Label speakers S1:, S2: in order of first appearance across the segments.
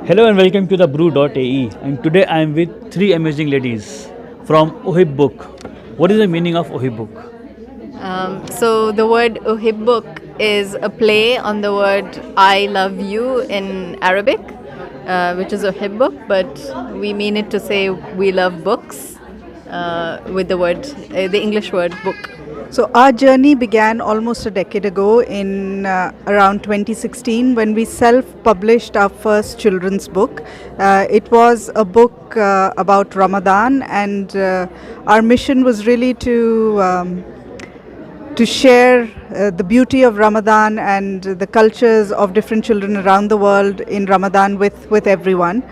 S1: Hello and welcome to the brew.ae, and today I am with three amazing ladies from Uhibbook. What is the meaning of Uhibbook?
S2: So the word Uhibbook is a play on the word I love you in Arabic, which is Uhibbook, but we mean it to say we love books with the English word book.
S3: So our journey began almost a decade ago in around 2016 when we self-published our first children's book. It was a book about Ramadan, and our mission was really to share the beauty of Ramadan and the cultures of different children around the world in Ramadan with everyone.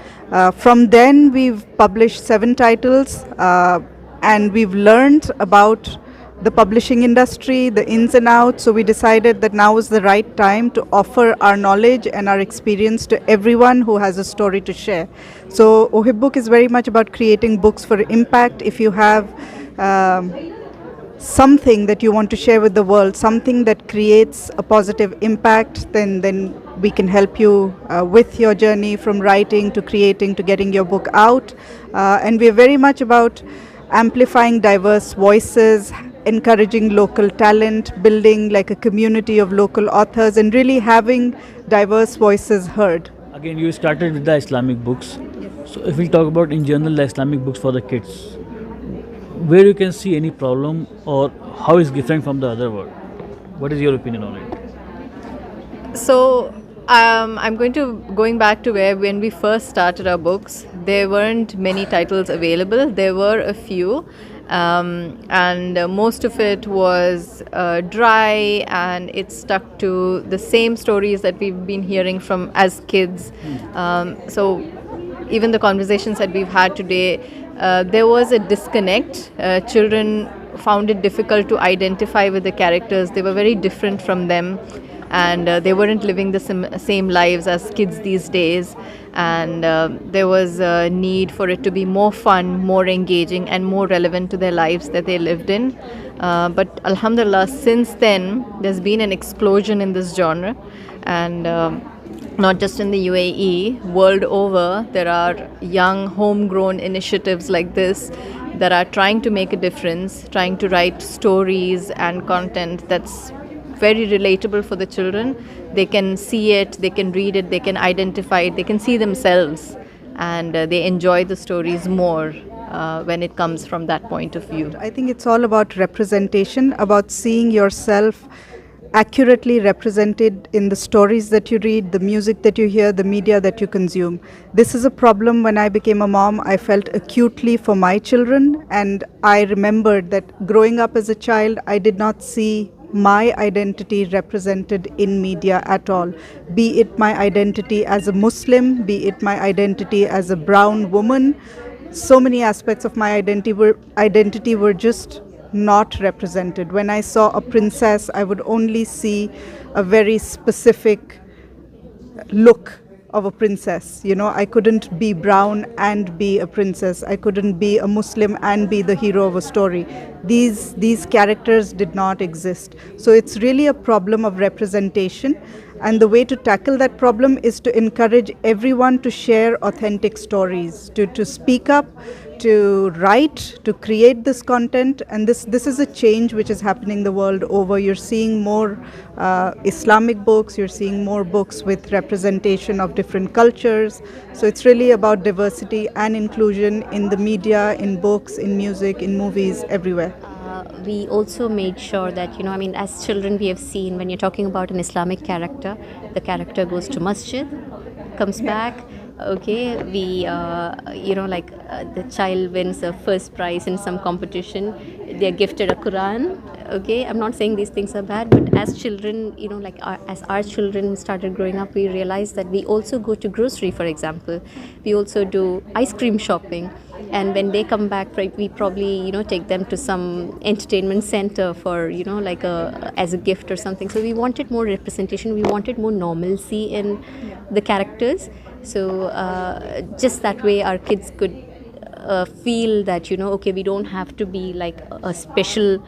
S3: From then we've published 7 titles and we've learned about the publishing industry, the ins and outs, so we decided that now is the right time to offer our knowledge and our experience to everyone who has a story to share. So Uhibbook is very much about creating books for impact. If you have something that you want to share with the world, something that creates a positive impact, then we can help you with your journey from writing to creating to getting your book out. And we're very much about amplifying diverse voices, encouraging local talent, building like a community of local authors, and really having diverse voices heard.
S1: Again, you started with the Islamic books. So if we talk about in general the Islamic books for the kids, where you can see any problem or how it's different from the other world? What is your opinion on it?
S2: So I'm going back to where when we first started our books, there weren't many titles available. There were a few, and most of it was dry, and it stuck to the same stories that we've been hearing from as kids. So even the conversations that we've had today, there was a disconnect. Children found it difficult to identify with the characters. They were very different from them, and they weren't living the same lives as kids these days, and there was a need for it to be more fun, more engaging, and more relevant to their lives that they lived in. But alhamdulillah, since then there's been an explosion in this genre, and not just in the UAE, world over there are young homegrown initiatives like this that are trying to make a difference, trying to write stories and content that's very relatable for the children. They can see it, they can read it, they can identify it, they can see themselves, and they enjoy the stories more when it comes from that point of view.
S3: I think it's all about representation, about seeing yourself accurately represented in the stories that you read, the music that you hear, the media that you consume. This is a problem. When I became a mom, I felt acutely for my children, and I remembered that growing up as a child, I did not see my identity represented in media at all. Be it my identity as a Muslim, be it my identity as a brown woman, so many aspects of my identity were just not represented. When I saw a princess, I would only see a very specific look of a princess. You know, I couldn't be brown and be a princess. I couldn't be a Muslim and be the hero of a story. These characters did not exist. So it's really a problem of representation. And the way to tackle that problem is to encourage everyone to share authentic stories, to speak up, to write, to create this content. And this is a change which is happening the world over. You're seeing more Islamic books, you're seeing more books with representation of different cultures. So it's really about diversity and inclusion in the media, in books, in music, in movies, everywhere.
S4: We also made sure that, as children we have seen, when you're talking about an Islamic character, the character goes to masjid, comes back, okay, the child wins the first prize in some competition, they're gifted a Quran, okay. I'm not saying these things are bad, but as children, as our children started growing up, we realized that we also go to grocery, for example. We also do ice cream shopping. And when they come back, we probably, take them to some entertainment center for, as a gift or something. So we wanted more representation. We wanted more normalcy in the characters. So just that way our kids could feel that, okay, we don't have to be like a special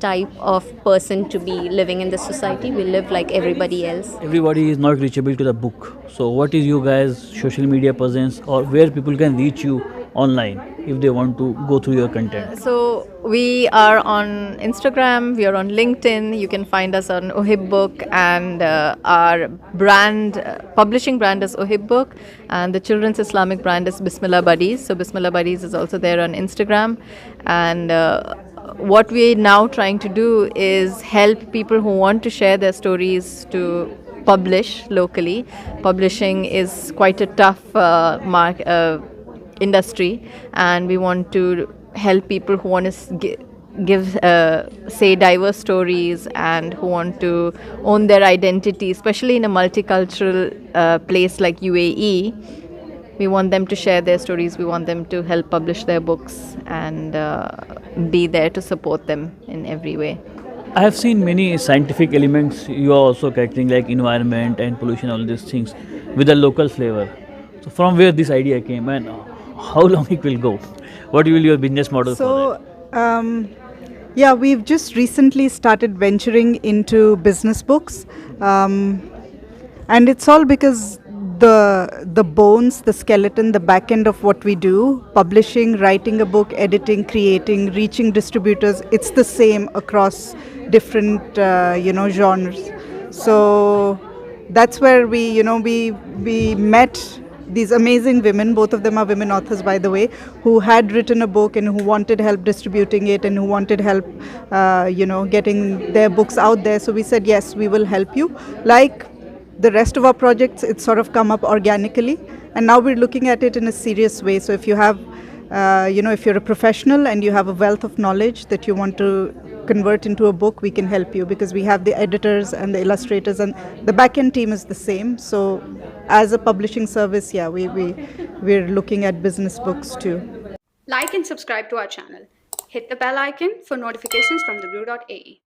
S4: type of person to be living in this society. We live like everybody else.
S1: Everybody is not reachable to the book. So what is you guys' social media presence, or where people can reach you online if they want to go through your content?
S2: So we are on Instagram, we are on LinkedIn. You can find us on Uhibbook, and our brand, publishing brand is Uhibbook, and the children's Islamic brand is Bismillah Buddies. So Bismillah Buddies is also there on Instagram. And what we're now trying to do is help people who want to share their stories to publish locally. Publishing is quite a tough industry, and we want to help people who want to give say diverse stories and who want to own their identity, especially in a multicultural place like UAE. We want them to share their stories, we want them to help publish their books, and be there to support them in every way.
S1: I have seen many scientific elements you are also catering, like environment and pollution, all these things, with a local flavor. So from where this idea came, and how long it will go? What will your business model for that?
S3: Yeah, we've just recently started venturing into business books, and it's all because the bones, the skeleton, the back end of what we do, publishing, writing a book, editing, creating, reaching distributors, it's the same across different genres. So that's where we met these amazing women. Both of them are women authors, by the way, who had written a book and who wanted help distributing it and who wanted help getting their books out there. So we said, yes, we will help you. Like the rest of our projects, it's sort of come up organically, and now we're looking at it in a serious way. So if you have if you're a professional and you have a wealth of knowledge that you want to convert into a book, we can help you, because we have the editors and the illustrators, and the back-end team is the same. So as a publishing service, yeah, we're looking at business books too.
S5: Like and subscribe to our channel. Hit the bell icon for notifications from thebrew.ae.